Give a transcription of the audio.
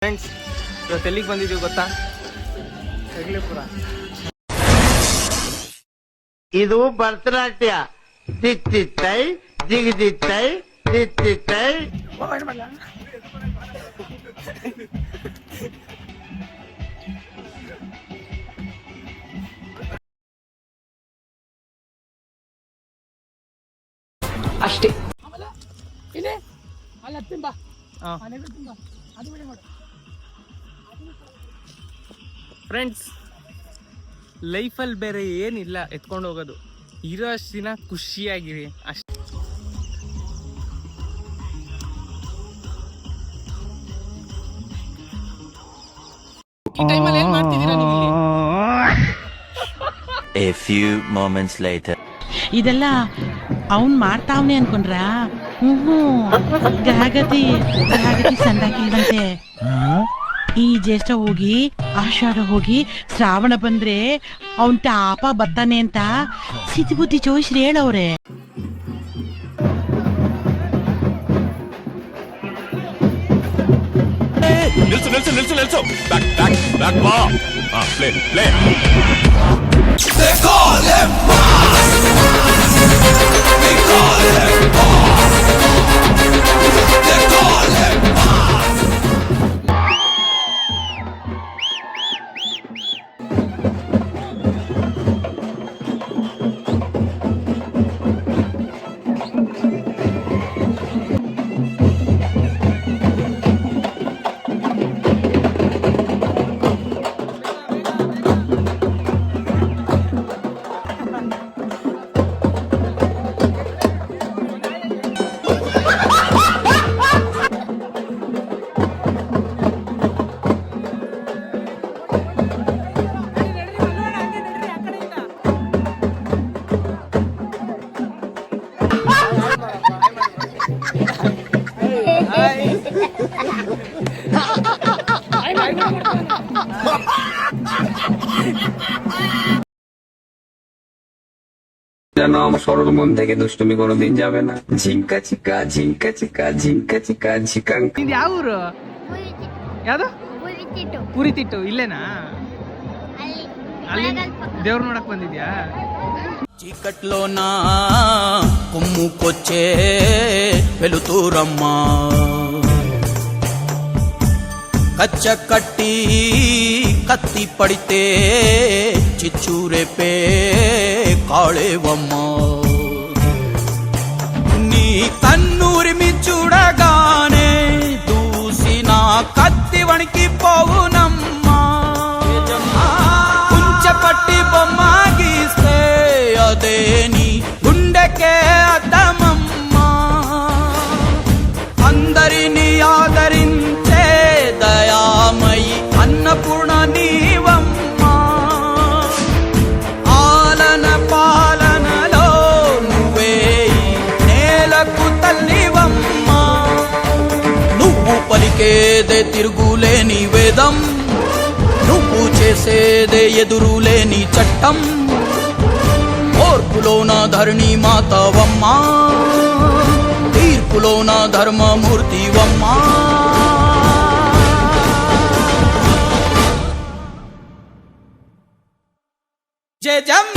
Friends, ಇವತ್ತು ಎಲ್ಲಿಗೆ ಬಂದಿದ್ದೀವಿ ಗೊತ್ತಾ? ಹೆಗ್ಲೇಪುರ. ಇದು ಭರತನಾಟ್ಯ. ತಿತ್ತಿತ್ತೈ ಜಿಗಿದಿತ್ತೈ ತಿತ್ತಿತ್ತೈ. ಅಷ್ಟೇ. ಫ್ರೆಂಡ್ಸ್, ಲೈಫಲ್ಲಿ ಬೇರೆ ಏನಿಲ್ಲ ಎತ್ಕೊಂಡು ಹೋಗೋದು. ಇರೋ ಅಷ್ಟು ದಿನ ಖುಷಿಯಾಗಿರಿ ಅಷ್ಟೇ. ಈ ಟೈಮಲ್ಲಿ ಏನ್ ಮಾಡ್ತಿದ್ದೀರಾ ನೀವು? A few moments later. ಇದೆಲ್ಲ ಅವನ್ ಮಾಡ್ತಾವ್ನೆ ಅನ್ಕೊಂಡ್ರ? ಗ್ರಹಗತಿ ಸಂದಾಕಿಲ್ವಂತೆ. ಈ ಜ್ಯೇಷ್ಠ ಹೋಗಿ ಆಷಾಢ ಹೋಗಿ ಶ್ರಾವಣ ಬಂದ್ರೆ ಅವನ್ ತಾಪ ಬರ್ತಾನೆ ಅಂತ ಸಿದ್ಧಿ ಬುದ್ಧಿ ಜೋಯಿಸ್ರಿ ಹೇಳವ್ರೆ. ನಿಲ್ಸು ಬ್ಯಾಕ್ ಬಾ. Play They call him boss. They call him boss. They call him boss. যেন আমার সরল মন থেকে দুষ্টুমি কোনোদিন যাবে না। ঝিঙ্কা চিকা ঝিঙ্কা চিকা ঝিঙ্কা চিকা ঝিকাং। ಇದು ಯಾವ ಊರು? ಯಾವ್ದು? ಪುರಿ ತಿಟ್ಟು. ಇಲ್ಲೇನಾ? ಅಲ್ಲಿ ದೇವ್ರ ನೋಡಕ್ ಬಂದಿದ್ಯಾ? చీకట్లోనా కొమ్ముకొచ్చే వెలుతురమ్మ, కచ్చ కట్టి కత్తి పడితే చిచ్చూరేపే కాళేవమ్మ. నీ కన్నూరిమి చూడగానే దూసిన కత్తి వణికి పోవునమ్మా. కుంచపట్టి బొమ్మ గీస్తే అదే నీ గుండెకే అద్దమమ్మా. అందరినీ ఆదరించే దయామయి అన్నపూర్ణ నీవమ్మా. ఆలన పాలనలో నువ్వే నేలకు తల్లివమ్మా. నువ్వు పలికేదే తిరుగులేని వేదం, నువ్వు చేసేదే ఎదురులేని చట్టం. ఓర్పులోన ధరణి మాతవమ్మా, తీర్పులోన ధర్మమూర్తివమ్మా. జయ జమ